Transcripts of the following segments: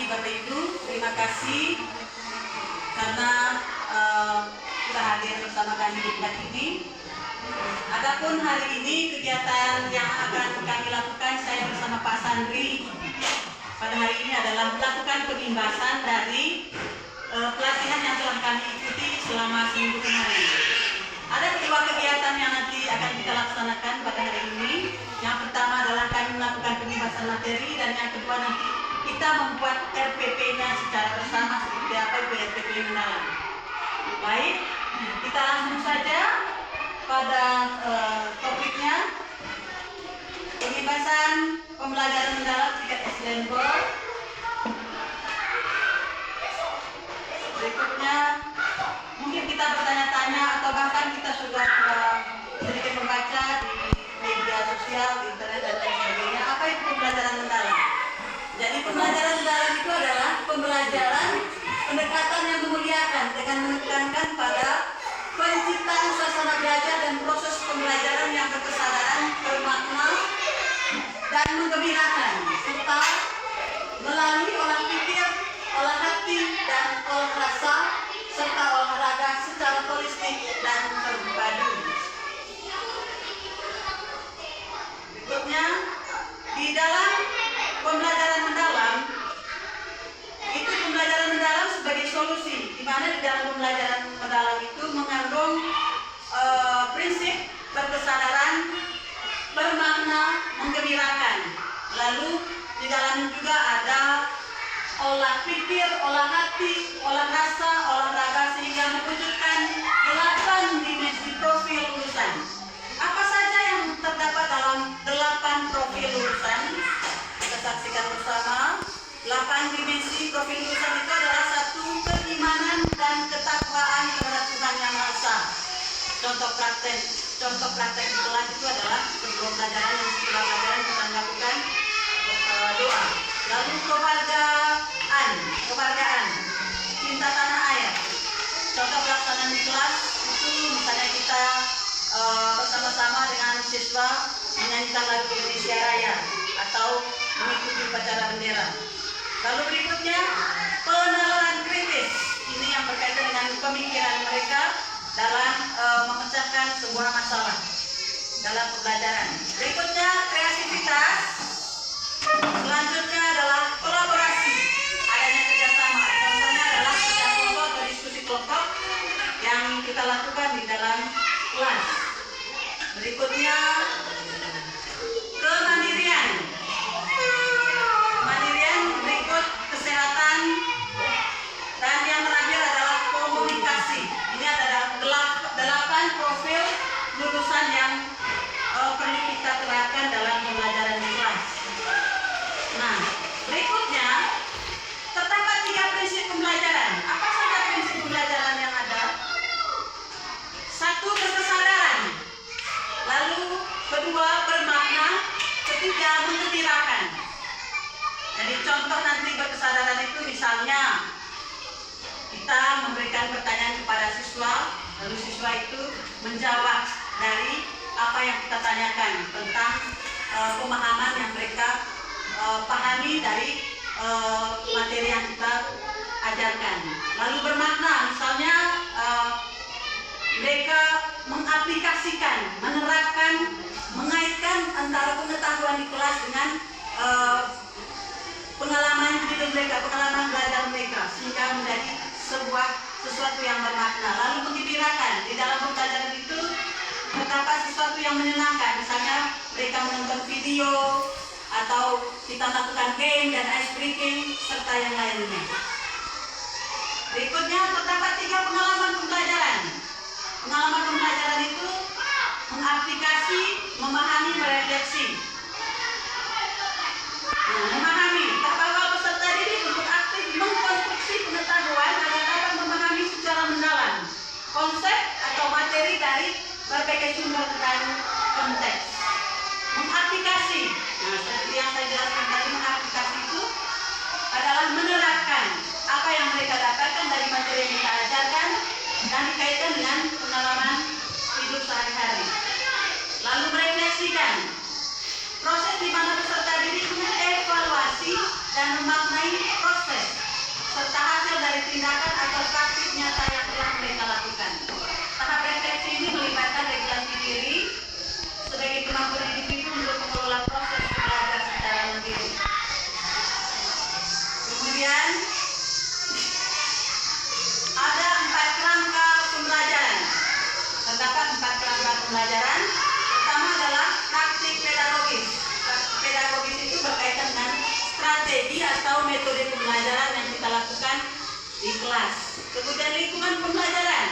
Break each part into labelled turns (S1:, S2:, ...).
S1: Bapak Ibu, terima kasih karena sudah hadir bersama kami di tempat ini. Adapun hari ini kegiatan yang akan kami lakukan, saya bersama Pak Sandri pada hari ini adalah melakukan pengimbasan dari pelatihan yang telah kami ikuti selama seminggu kemarin. Ada kedua kegiatan yang nanti akan kita laksanakan pada hari ini. Yang pertama adalah kami melakukan pengimbasan materi, dan yang kedua nanti kita membuat RPP-nya secara bersama seperti apa itu RPP mendalam. Baik, kita langsung saja pada topiknya, pengimbasan pembelajaran mendalam tingkat S-Level. Berikutnya mungkin kita bertanya-tanya atau bahkan kita sudah sedikit membaca di media sosial, di internet dan lain sebagainya, apa itu pembelajaran mendalam. Jadi pembelajaran mendalam itu adalah pembelajaran pendekatan yang memuliakan dengan menekankan pada penciptaan suasana belajar dan proses pembelajaran yang berkesadaran, bermakna, dan menggembirakan, serta melalui olah pikir, olah hati, dan olah rasa, serta olahraga secara holistik dan terpadu. Berikutnya, di dalam pembelajaran mendalam, itu pembelajaran mendalam sebagai solusi, di mana di dalam pembelajaran mendalam itu mengandung prinsip berkesadaran, bermakna, menggembirakan. Lalu di dalam juga ada olah pikir, olah hati, olah rasa, olahraga, sehingga mewujudkan 8 dimensi profil lulusan. Apa saja yang terdapat dalam 8 profil lulusan? Kita saksikan bersama. 8 dimensi profil lulusan itu adalah 1. Keimanan dan ketakwaan kepada Tuhan Yang Maha Esa. Contoh praktek di kelas itu adalah sebelum pelajaran dan setelah pelajaran kita lakukan doa. Lalu kewargaan, cinta tanah air. Contoh pelaksanaan di kelas itu misalnya kita bersama-sama dengan siswa menyanyikan lagu Indonesia Raya atau mengikuti upacara bendera. Lalu berikutnya penalaran kritis. Ini yang berkaitan dengan pemikiran mereka dalam memecahkan sebuah masalah dalam pembelajaran. Berikutnya kreativitas. Selanjutnya adalah kolaborasi, adanya kerjasama. Contohnya adalah kerja kelompok atau diskusi kelompok yang kita lakukan di dalam kelas. Berikutnya kemandirian. Berikut kesehatan, dan yang terakhir adalah komunikasi. Ini ada 8 profil lulusan yang perlu kita terapkan dalam pembelajaran di kelas. Nah, berikutnya terdapat 3 prinsip pembelajaran. Apa saja prinsip pembelajaran yang ada? 1. Berkesadaran. Lalu 2. Bermakna. 3. menggembirakan. Jadi contoh nanti berkesadaran itu misalnya kita memberikan pertanyaan kepada siswa, lalu siswa itu menjawab dari apa yang kita tanyakan tentang pemahaman yang mereka pahami dari materi yang kita ajarkan. Lalu bermakna, misalnya mereka mengaplikasikan, menerapkan, mengaitkan antara pengetahuan di kelas dengan pengalaman hidup mereka, pengalaman belajar mereka, sehingga menjadi sesuatu yang bermakna. Lalu menggembirakan, di dalam pembelajaran itu terdapat sesuatu yang menyenangkan, misalnya mereka menonton video atau kita melakukan game dan ice breaking serta yang lainnya. Berikutnya terdapat 3 pengalaman pembelajaran. Pengalaman pembelajaran itu mengaplikasi, memahami, merefleksi. Memahami, terbawa peserta didik untuk aktif mengkonstruksi pengetahuan agar dapat memahami secara mendalam konsep atau materi dari berbagai sumber dan konteks. Mengaplikasi, seperti yang saya jelaskan tadi, mengaplikasi itu adalah menerapkan apa yang mereka dapatkan dari materi yang kita ajarkan dan dikaitkan dengan pengalaman hidup sehari-hari. Lalu merefleksikan, proses di mana peserta didik mengevaluasi dan memaknai proses tindakan atau praktik nyata yang telah mereka lakukan. Tahap refleksi ini melibatkan regulasi diri sebagai kemampuan individu untuk mengelola proses belajar secara mandiri. Kemudian ada 4 kerangka pembelajaran. Terdapat 4 kerangka pembelajaran. Pertama adalah praktik pedagogis. Praktik pedagogis itu berkaitan dengan strategi atau metode pembelajaran yang kita lakukan di kelas. Kemudian lingkungan pembelajaran.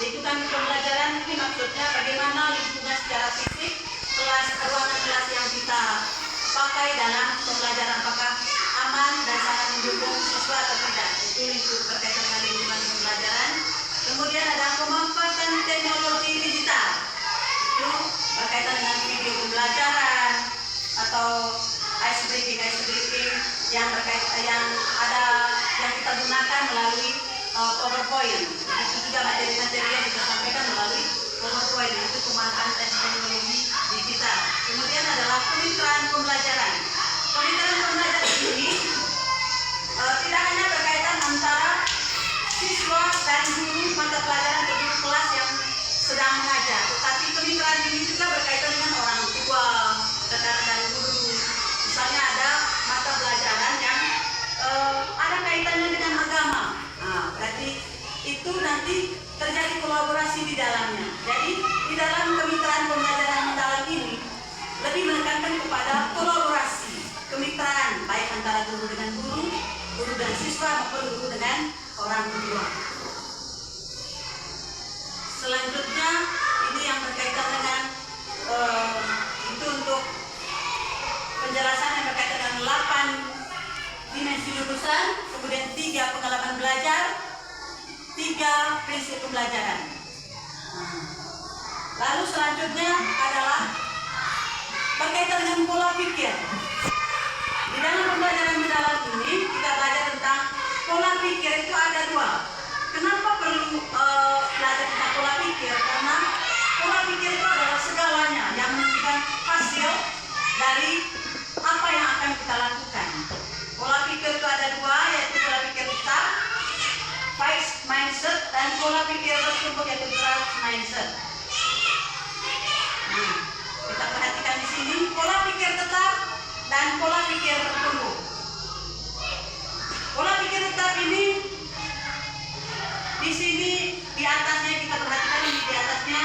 S1: Lingkungan pembelajaran ini maksudnya bagaimana lingkungan secara fisik kelas, ruangan kelas yang kita pakai dalam pembelajaran, apakah aman dan sangat mendukung siswa atau tidak. Itu lingkup berkaitan dengan lingkungan pembelajaran. Kemudian ada pemanfaatan teknologi digital. Itu berkaitan dengan video pembelajaran atau ice breaking yang kita gunakan melalui PowerPoint. Itu juga materi-materi yang kita sampaikan melalui PowerPoint. Itu pemanfaatan teknologi digital. Kemudian adalah kemitraan pembelajaran. Kemitraan pembelajaran ini tidak hanya berkaitan antara siswa dan guru mata pelajaran atau guru kelas yang sedang mengajar, tetapi kemitraan ini juga berkaitan dengan orang tua, rekan dan guru. Misalnya ada mata pelajaran yang ada kaitannya dengan agama. Berarti itu nanti terjadi kolaborasi di dalamnya. Jadi di dalam kemitraan pembelajaran mendalam ini lebih menekankan kepada kolaborasi, kemitraan baik antara guru dengan guru, guru dan siswa maupun guru dengan orang tua. Selanjutnya ini yang berkaitan dengan itu untuk penjelasan yang berkaitan dengan 8 dimensi lulusan, kemudian 3 pengalaman belajar, 3 prinsip pembelajaran. Lalu selanjutnya adalah berkaitan dengan pola pikir. Di dalam pembelajaran mendalam ini kita belajar tentang pola pikir. Itu ada 2. Kenapa perlu belajar tentang pola pikir? Karena pola pikir itu adalah segalanya yang menentukan hasil dari apa yang akan kita lakukan. Pola pikir itu ada 2, yaitu pola pikir besar, fixed mindset, dan pola pikir bertumbuh yaitu growth mindset. Kita perhatikan di sini pola pikir tetap dan pola pikir bertumbuh. Pola pikir tetap ini di sini di atasnya kita perhatikan di atasnya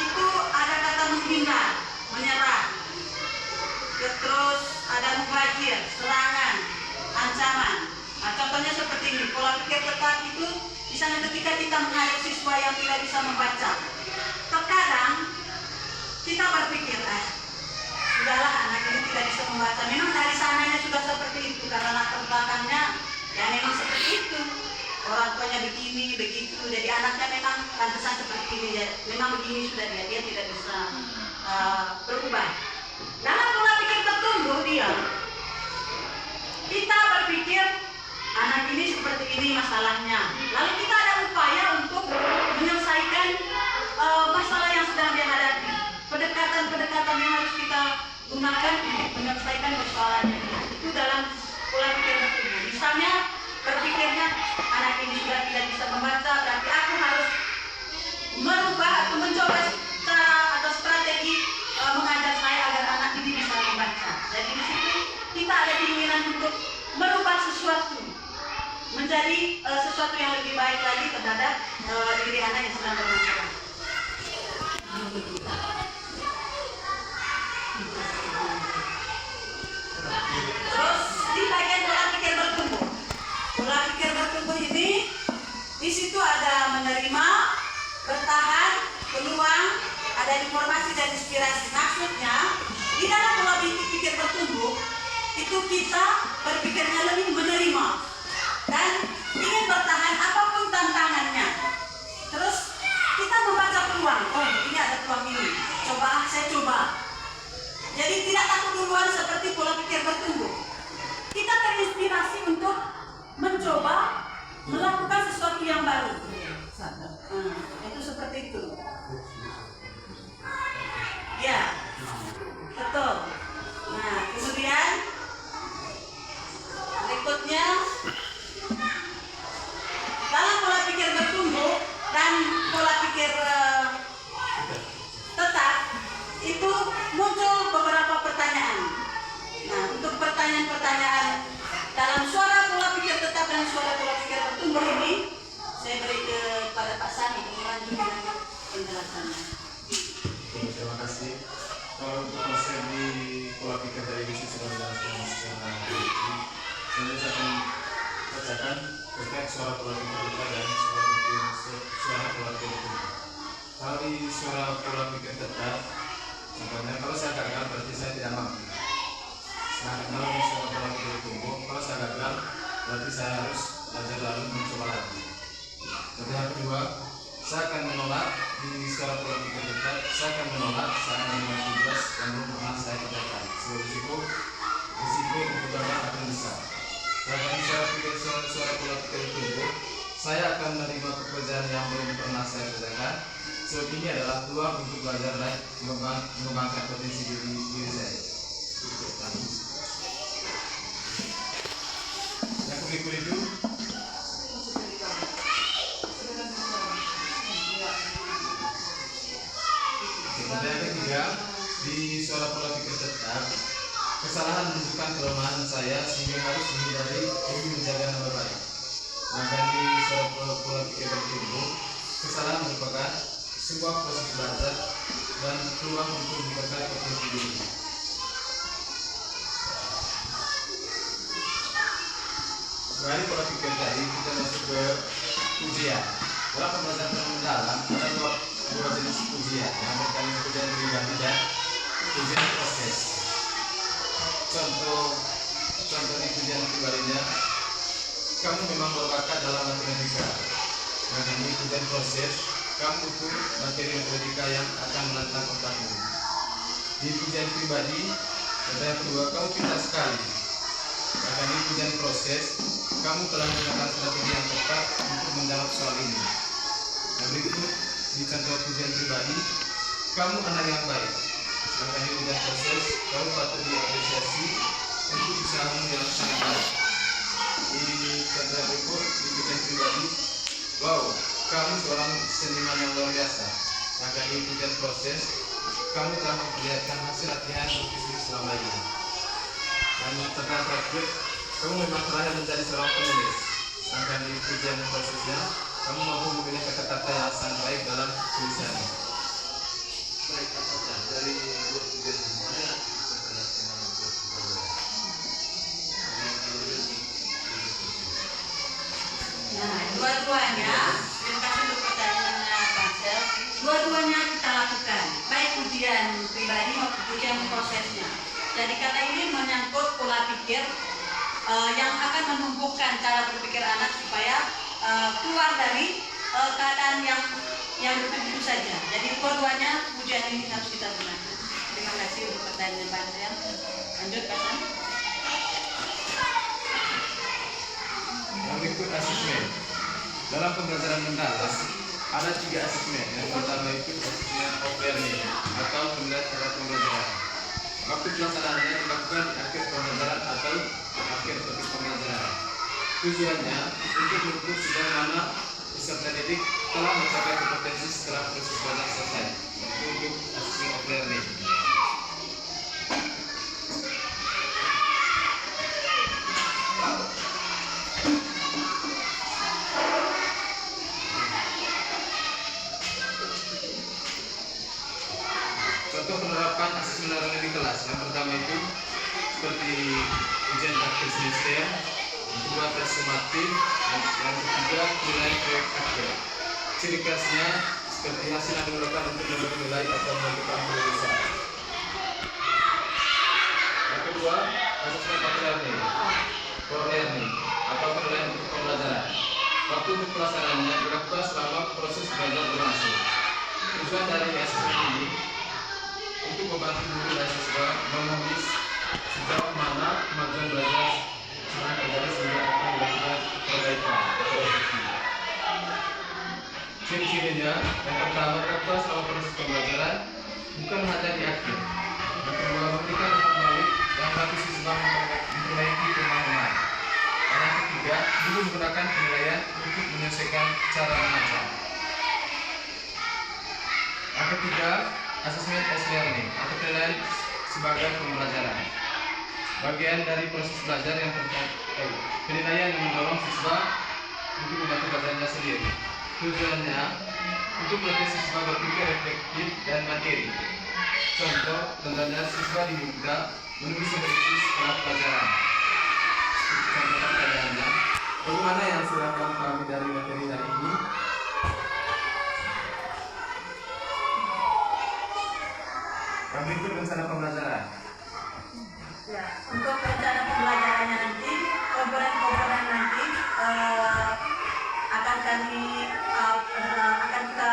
S1: itu ada kata menghindar, menyerah, terus ada mubazir, serangan, ancaman. Contohnya seperti ini. Pola pikir tetap itu misalnya ketika kita menghadapi siswa yang tidak bisa membaca, terkadang kita berpikir, sudahlah anak ini tidak bisa membaca. Memang dari sananya sudah seperti itu karena latar belakangnya ya memang seperti itu. Orang tuanya begini, begitu. Jadi anaknya memang pantesan seperti ini. Ya. Memang begini sudah dia tidak bisa berubah. Dalam pola pikir tertumbuh kita berpikir anak ini seperti ini masalahnya. Lalu kita ada upaya untuk menyelesaikan masalah yang sedang dihadapi. Pendekatan yang harus kita gunakan untuk menyelesaikan persoalannya. Itu dalam pola pikir tertumbuh. Misalnya berpikirnya anak ini sudah tidak bisa membaca, berarti aku harus merubah atau mencoba cara atau strategi mengajar saya agar anak ini bisa membaca. Jadi di situ kita ada keinginan untuk merubah sesuatu menjadi sesuatu yang lebih baik lagi terhadap diri anak yang sedang bermasalah. Terus di bagian pola pikir bertumbuh. Pola pikir bertumbuh ini di situ ada menerima, bertahan, peluang, ada informasi dan inspirasi. Maksudnya di dalam pola pikir bertumbuh itu kita berpikirnya lebih menerima dan ingin bertahan apapun tantangannya. Terus kita membaca peluang. Oh, ini ada peluang ini. Saya coba. Jadi tidak takut duluan seperti pola pikir bertumbuh. Kita terinspirasi untuk mencoba melakukan sesuatu yang baru. Itu seperti itu. Ya, betul. Nah, kemudian berikutnya
S2: membacakan terkait suara pola pikir kita dan suara pola pikir kita. Kalau di suara pola pikir tetap, contohnya kalau saya gagal berarti saya tidak mampu. Sedangkan kalau di suara pola pikir tumbuh, kalau saya gagal berarti saya harus belajar lalu mencoba lagi. Contoh yang kedua, saya akan menolak di suara pola pikir tetap, saya akan menolak saat menerima tugas yang belum pernah saya kerjakan. Sebab risiko untuk gagal akan besar. Sedangkan di suara pola pikir tumbuh, saya akan menerima pekerjaan yang belum pernah saya kerjakan. Sebab ini adalah peluang untuk belajar dan mengembangkan potensi diri saya. Yang berikut itu yang ketiga, di suara pola pikir tetap, kesalahan menunjukkan kelemahan saya sehingga harus dihindari demi menjaga nama baik. Maka di suara pola pikir tumbuh, kesalahan merupakan sebuah proses belajar dan peluang untuk meningkatkan potensi diri. Dari pola pikir tadi kita masuk ke ujian. Dalam pembelajaran mendalam ada dua jenis ujian, yang pertama ujian pribadi dan ujian proses. Contoh di ujian pribadinya, kamu memang berbakat dalam matematika. Nah, ini ujian proses, kamu butuh materi matematika yang akan menantang otakmu. Di ujian pribadi, yang kedua, kamu pintar sekali. Nah, ini ujian proses, kamu telah menggunakan strategi yang tepat untuk menjawab soal ini. Nah, berikut di contoh ujian pribadi, kamu anak yang baik. Sedangkan di ujian proses, kamu patut diapresiasi untuk usahamu yang sangat baik. Di contoh berikut di ujian pribadi, wow, kamu seorang seniman yang luar biasa. Sedangkan di ujian proses, kamu telah memperlihatkan hasil latihan bisnis selama ini. Dan contoh terakhir, kamu memang terakhir menjadi seorang penulis. Sedangkan di ujian prosesnya, kamu mampu memilih kata-kata yang sangat baik dalam tulisannya. Baik, apa dari dua ujian semuanya
S1: Nah, dua-duanya, terima kasih untuk pertanyaannya Pansel. Dua-duanya kita lakukan, baik ujian pribadi maupun ujian prosesnya. Jadi kata ini menyangkut pola pikir yang akan menumbuhkan cara berpikir anak supaya keluar dari keadaan yang begitu saja. Jadi dua-duanya ujian ini harus kita gunakan. Terima kasih untuk pertanyaan Pansel. Lanjut Pasan.
S2: Yang berikut asesmen. Dalam pembelajaran mendalam ada 3 asesmen. Yang pertama itu asesmen of learning atau penilaian terhadap pembelajaran. Waktu pelaksanaannya dilakukan di akhir pembelajaran atau akhir topik pembelajaran. Tujuannya untuk mengukur sejauh mana peserta didik telah mencapai kompetensi setelah proses belajar selesai. Untuk asesmen of learning. Contoh penerapan asesmen learning di kelas. Yang pertama itu seperti ujian akhir semester, yang kedua tes sumatif, yang ketiga nilai proyek akhir. Ciri khasnya seperti hasil yang digunakan untuk memberi nilai atau menentukan kelulusan. Yang kedua, asesmen of learning, for learning atau penilaian untuk pembelajaran. Waktu untuk pelaksanaannya dilakukan selama proses belajar berlangsung. Tujuan dari asesmen ini untuk membantu guru dan siswa menulis sejauh mana kemajuan belajar telah terjadi sehingga akan dilakukan perbaikan. Ciri-cirinya, yang pertama dilakukan selama proses pembelajaran, bukan hanya di akhir. Yang kedua, memberikan umpan balik yang membantu siswa memperbaiki pemahaman. Dan yang ketiga, guru menggunakan penilaian untuk menyelesaikan cara mengajar. Yang ketiga, asesmen as learning atau penilaian sebagai pembelajaran. Bagian dari proses belajar yang penilaian yang mendorong siswa untuk membantu belajarnya sendiri. Tujuannya untuk melatih siswa berpikir reflektif dan materi. Contoh, contohnya siswa diminta menulis prediksi setelah pelajaran. Contoh pertanyaannya, bagaimana Bagaimana yang sudah kamu pahami dari materi hari ini? Yang berikut rencana pembelajaran.
S1: Ya, untuk rencana pembelajarannya nanti, komponen-komponen nanti akan kita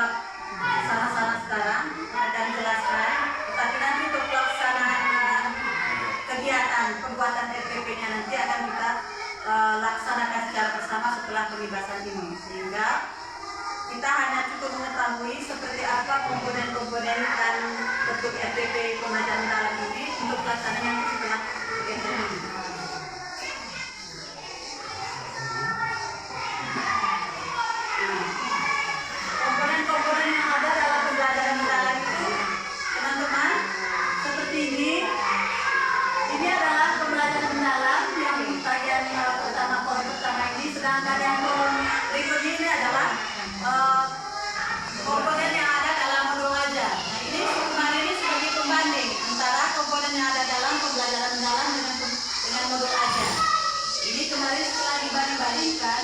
S1: sama-sama sekarang akan jelaskan. Tetapi nanti untuk pelaksanaan kegiatan pembuatan RPP-nya nanti akan kita laksanakan secara bersama setelah pembebasan ini, sehingga kita hanya cukup mengetahui seperti apa komponen-komponen dan bentuk RPP pembelajaran dalam ini untuk pelaksanaan nanti setelah kegiatan ini. Komponen-komponen yang ada dalam pembelajaran mendalam itu, teman-teman, seperti ini. Ini adalah pembelajaran mendalam yang bagian pertama ini, sedangkan yang berikutnya ini adalah komponen yang ada dalam modul ajar. Nah, ini sebagai pembanding antara komponen yang ada dalam pembelajaran mendalam dengan modul ajar. Ini kemarin setelah dibanding-bandingkan,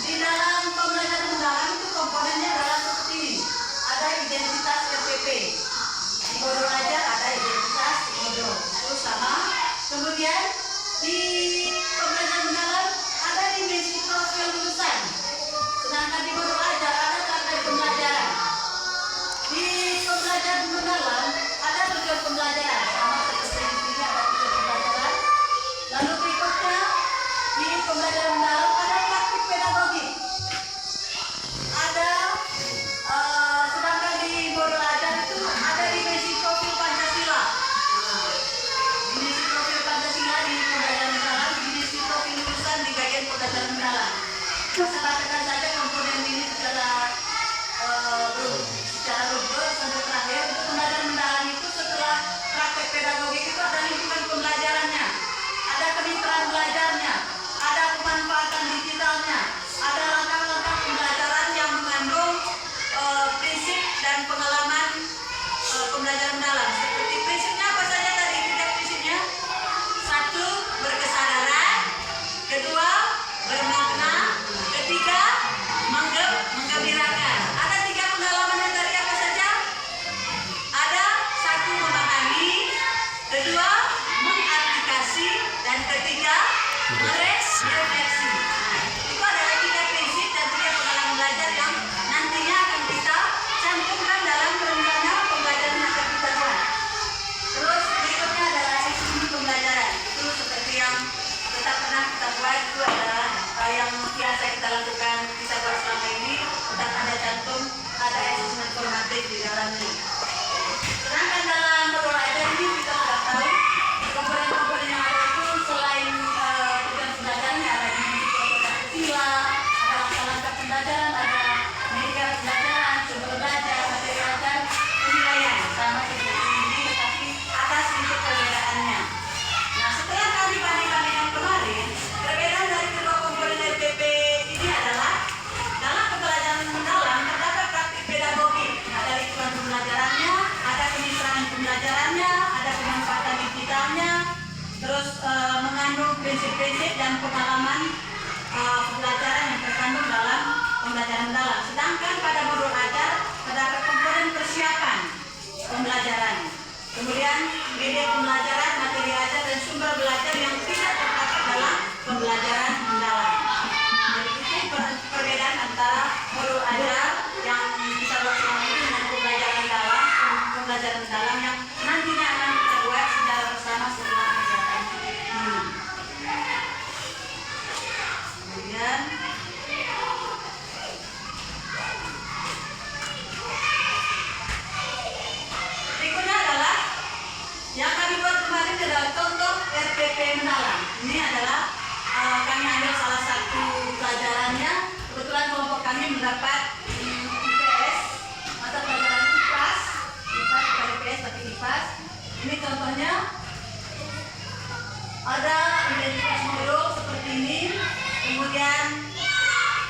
S1: di dalam pembelajaran mendalam itu komponennya adalah seperti ini. Ada identitas RPP. Di modul ajar ada identitas modul. Itu sama. Kemudian di pembelajaran mendalam ada dimensi profil lulusan. Sedangkan di modul ajar ada target pembelajaran. Di pembelajaran mendalam ada tujuan pembelajaran. Sama seperti di sini ada tujuan pembelajaran. Lalu berikutnya di pembelajaran mendalam ada praktik pedagogik. Ada sedangkan di modul ajar itu ada dimensi profil Pancasila. Dimensi profil Pancasila di pembelajaran mendalam, dimensi profil lulusan di bagian pembelajaran mendalam. Saya katakan saja komponen ini secara rubber sampai terakhir. Untuk pembelajaran mendalam itu setelah praktek pedagogik itu ada lingkungan pembelajarannya, ada kemitraan belajarnya, ada pemanfaatan digitalnya, ada langkah-langkah pembelajaran yang mengandung prinsip dan pengalaman pembelajaran mendalam. Seperti prinsipnya apa saja tadi? Tiga prinsipnya. Satu, berkesadaran. Kedua, bermakna. Ketiga, menggembirakan. Ada tiga pengalaman yang tadi apa saja? Ada satu, memahami. Kedua, mengaplikasi. Dan ketiga, merefleksi. Nah, itu adalah tiga prinsip dan tiga pengalaman belajar yang nantinya akan kita cantumkan dalam rencana pembelajaran yang akan kita buat. Terus berikutnya adalah isi pembelajaran. Itu seperti yang kita pernah kita buat, itu adalah yang biasa kita lakukan, kita buat selama ini. Tetap ada cantum, ada asesmen formatif di dalamnya. Sedangkan dalam modul ajar ini kita sudah tahu komponen-komponen yang ada itu selain tujuan pembelajarannya ada dimensi Pancasila, ada langkah-langkah pembelajaran, ada media pembelajaran, sumber belajar, materi belajar, penilaian sama seperti ini, tetapi atas sedikit perbedaannya. Nah, setelah kami banding-bandingkan kemarin, perbedaan dari kedua komponen RPP ini adalah dalam pembelajaran mendalam terdapat praktik pedagogik, ada lingkungan pembelajarannya, ada kemitraan pembelajarannya, ada pemanfaatan digitalnya, terus mengandung prinsip-prinsip dan pengalaman pembelajaran yang terkandung dalam pembelajaran mendalam. Sedangkan pada modul ajar terdapat komponen persiapan pembelajaran, kemudian media pembelajaran, materi ajar dan sumber belajar yang tidak terdapat dalam pembelajaran mendalam. Jadi itu perbedaan antara modul ajar yang bisa selama ini dengan pembelajaran mendalam yang nantinya akan kita buat secara bersama setelah kegiatan ini. Kemudian berikutnya adalah yang kami buat kemarin adalah contoh RPP mendalam. Ini adalah kami ambil salah satu pelajarannya. Kebetulan kelompok kami mendapat IPS, mata pelajaran IPAS, bukan IPS tapi IPAS. Ini contohnya ada identitas modul seperti ini, kemudian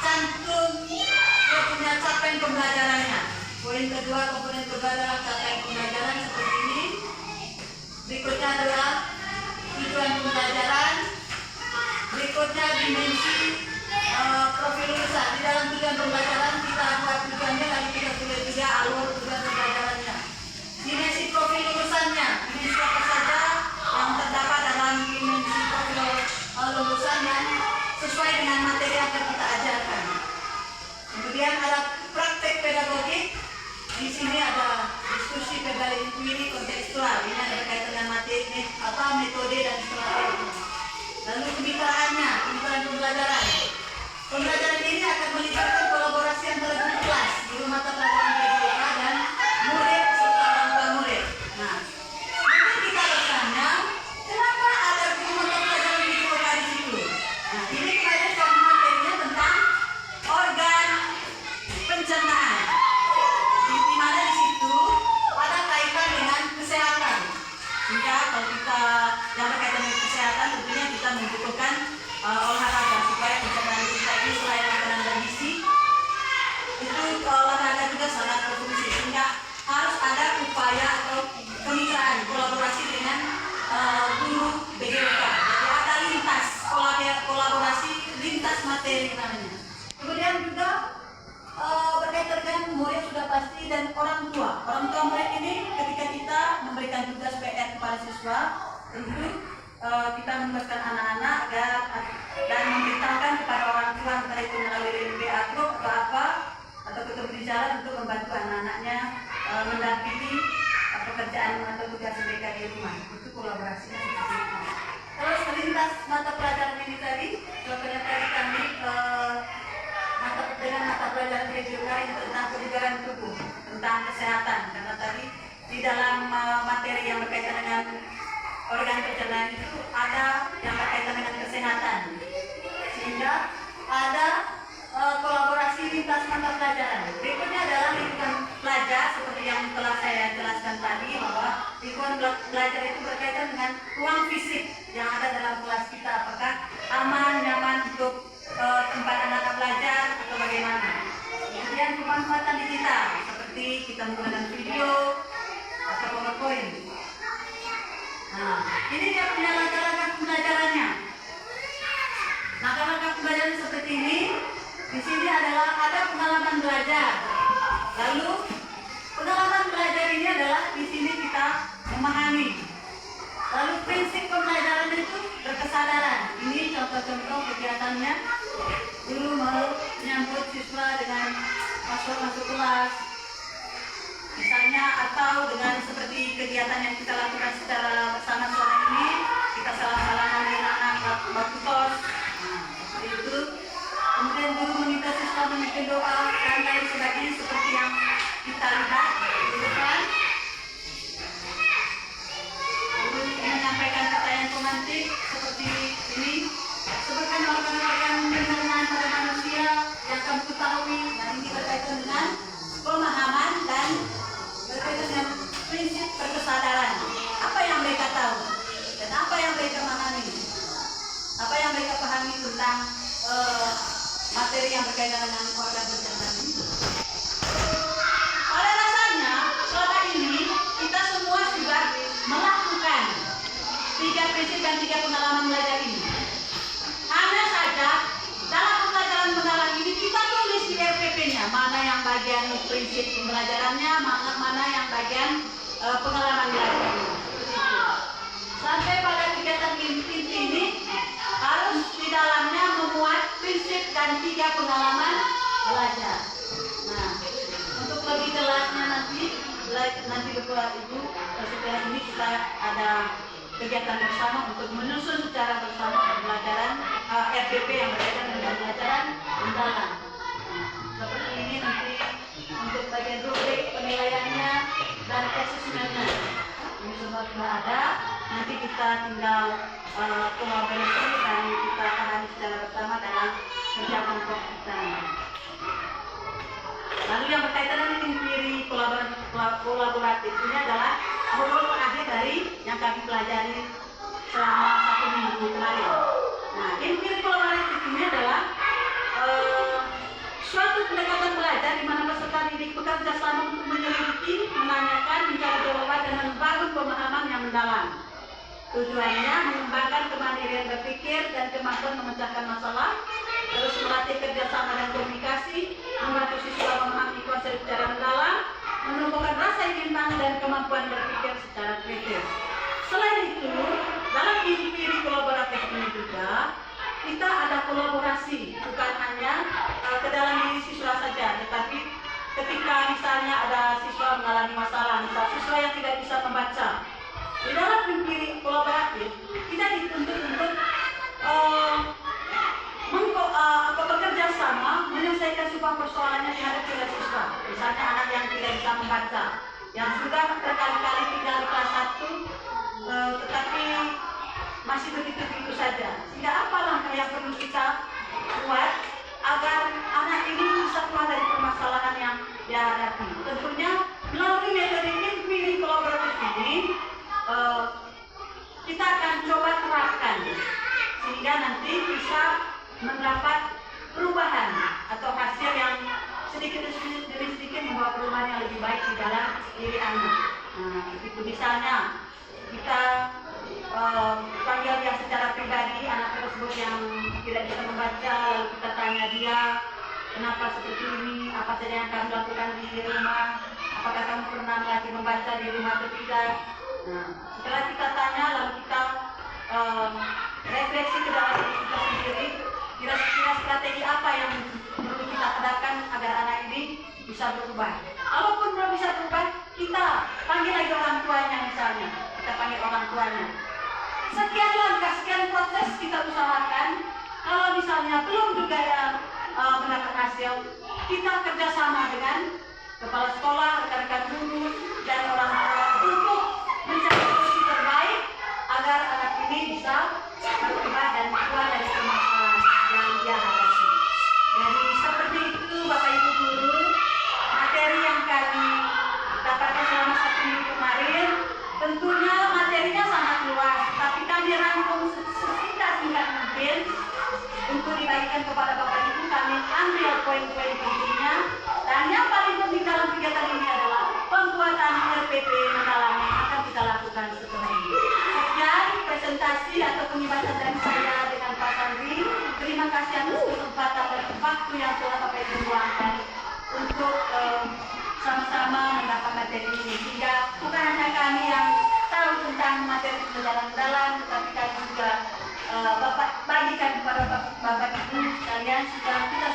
S1: cantum dia punya capaian pembelajarannya. Poin kedua, komponen kedua adalah capaian pembelajaran seperti ini. Berikutnya adalah tujuan pembelajaran. Berikutnya dimensi upaya atau kemitraan kolaborasi dengan guru BGWK. Jadi ada lintas kolaborasi lintas materi namanya. Kemudian juga berkaitan dengan murid sudah pasti dan orang tua. Orang tua murid ini ketika kita memberikan tugas PR kepada siswa, tentu kita memberikan anak-anak agar dan memberitahukan kepada orang tua entah itu melalui WA group atau apa atau ketemu di jalan untuk membantu anak-anaknya mendampingi pekerjaan atau tugas mereka di rumah. Itu kolaborasinya seperti itu. Terus lintas mata pelajaran ini tadi, contohnya tadi kami mata pelajaran BGWK ini tentang kebugaran tubuh, tentang kesehatan, karena tadi di dalam materi yang berkaitan dengan organ pencernaan itu ada yang berkaitan dengan kesehatan, sehingga ada kolaborasi lintas mata pelajaran. Berikutnya adalah lingkungan belajar seperti yang telah saya jelaskan tadi, bahwa lingkungan belajar itu berkaitan dengan ruang fisik yang ada dalam kelas kita, apakah aman, nyaman untuk tempat anak-anak belajar atau bagaimana. Kemudian pemanfaatan digital seperti kita menggunakan video atau PowerPoint. Nah, ini dia punya langkah-langkah pembelajarannya. Langkah-langkah pembelajaran seperti ini. Di sini adalah ada pengalaman belajar. Lalu pengalaman belajar ini adalah di sini kita memahami. Lalu prinsip pembelajaran itu berkesadaran. Ini contoh-contoh kegiatannya. Dulu menyambut siswa dengan masuk kelas, misalnya, atau dengan seperti kegiatan yang kita lakukan secara bersama selama ini, kita salah-salahan dengan anak waktu tos. Nah, seperti itu. Kemudian guru meminta siswa memimpin doa dan lain sebagainya seperti yang kita lihat di depan. Guru menyampaikan pertanyaan pemantik seperti ini. Sebutkan organ-organ pencernaan pada manusia yang kamu ketahui. Nah, ini berkaitan dengan pemahaman dan berkaitan dengan prinsip berkesadaran. Apa yang mereka tahu dan apa yang mereka pahami, apa yang mereka pahami tentang materi yang berkaitan dengan organ pencernaan ini. Pada dasarnya selama ini kita semua sudah melakukan 3 prinsip dan 3 pengalaman belajar ini. Hanya saja dalam pembelajaran mendalam ini kita tulis di RPP-nya mana yang bagian prinsip pembelajarannya, mana yang bagian pengalaman belajarnya. Sampai pada kegiatan inti ini harus di dalamnya memuat prinsip dan 3 pengalaman belajar. Nah, untuk lebih jelasnya nanti Bapak Ibu, setelah ini kita ada kegiatan bersama untuk menyusun secara bersama pembelajaran RPP yang berkaitan dengan pembelajaran mendalam. Seperti ini nanti untuk bagian rubrik penilaiannya dan asesmennya. Ini semua sudah ada. Nanti kita tinggal kolaborasi dan kita pahami secara bersama dalam kerja kelompok kita. Lalu yang berkaitan dengan inquiry kolaboratif ini adalah modul terakhir dari yang kami pelajari selama 1 minggu kemarin. Nah, inquiry kolaboratif ini adalah suatu pendekatan belajar di mana peserta didik bekerja sama untuk menyelidiki, menanyakan, mencari jawaban dan membangun pemahaman yang mendalam. Tujuannya mengembangkan kemandirian berpikir dan kemampuan memecahkan masalah, terus melatih kerjasama dan komunikasi, membantu siswa memahami konsep secara mendalam, menumbuhkan rasa ingin tahu dan kemampuan berpikir secara kritis. Selain itu, dalam inquiry kolaboratif ini juga kita ada kolaborasi, bukan hanya ke dalam diri siswa saja, tetapi ketika misalnya ada siswa mengalami masalah, misalnya siswa yang tidak bisa membaca, di dalam inquiry kolaboratif kita dituntut untuk bekerja sama menyelesaikan sebuah persoalan yang dihadapi oleh siswa. Misalnya anak yang tidak bisa membaca, yang sudah berkali-kali tinggal di kelas 1 tetapi masih begitu-begitu saja. Sehingga apa langkah yang perlu kita buat agar anak ini bisa keluar dari permasalahan yang dihadapi? Tentunya melalui metode inquiry kolaboratif ini kita akan coba terapkan sehingga nanti bisa mendapat perubahan atau hasil yang sedikit demi sedikit membawa perubahan yang lebih baik di dalam diri anak. Nah, itu misalnya kita panggil dia secara pribadi, anak tersebut yang tidak bisa membaca, lalu kita tanya dia, kenapa seperti ini, apa saja yang kamu lakukan di rumah, apakah kamu pernah melatih membaca di rumah atau tidak. Nah, setelah kita tanya, lalu kita refleksi ke dalam diri kita sendiri, kira-kira strategi apa yang perlu kita terapkan agar anak ini bisa berubah. Kalaupun belum bisa berubah, kita panggil lagi orang tuanya misalnya, kita panggil orang tuanya. Sekian langkah, sekian proses kita usahakan. Kalau misalnya belum juga mendapat hasil, kita kerjasama dengan kepala sekolah, rekan-rekan guru, dan orang tua untuk mencari solusi terbaik agar anak ini bisa berubah dan keluar dari permasalahan yang dia hadapi. Jadi seperti itu Bapak Ibu guru, materi yang kami dapatkan selama 1 minggu kemarin, tentunya materinya sangat luas, tapi kami rangkum sesingkat mungkin untuk dibagikan kepada Bapak Ibu. Kami ambil poin-poin pentingnya, dan yang paling penting dalam kegiatan ini adalah pembuatan RPP mendalam yang akan kita lakukan setelah ini. Sekian presentasi atau pembahasan dari saya dengan Pak Sandri. Terima kasih atas kesempatan dan waktu yang telah Bapak Ibu luangkan untuk sama-sama mendapat materi ini, sehingga bukan hanya kami yang tahu tentang materi pembelajaran mendalam, tetapi kami juga bagikan kepada Bapak Ibu sekalian, sehingga kita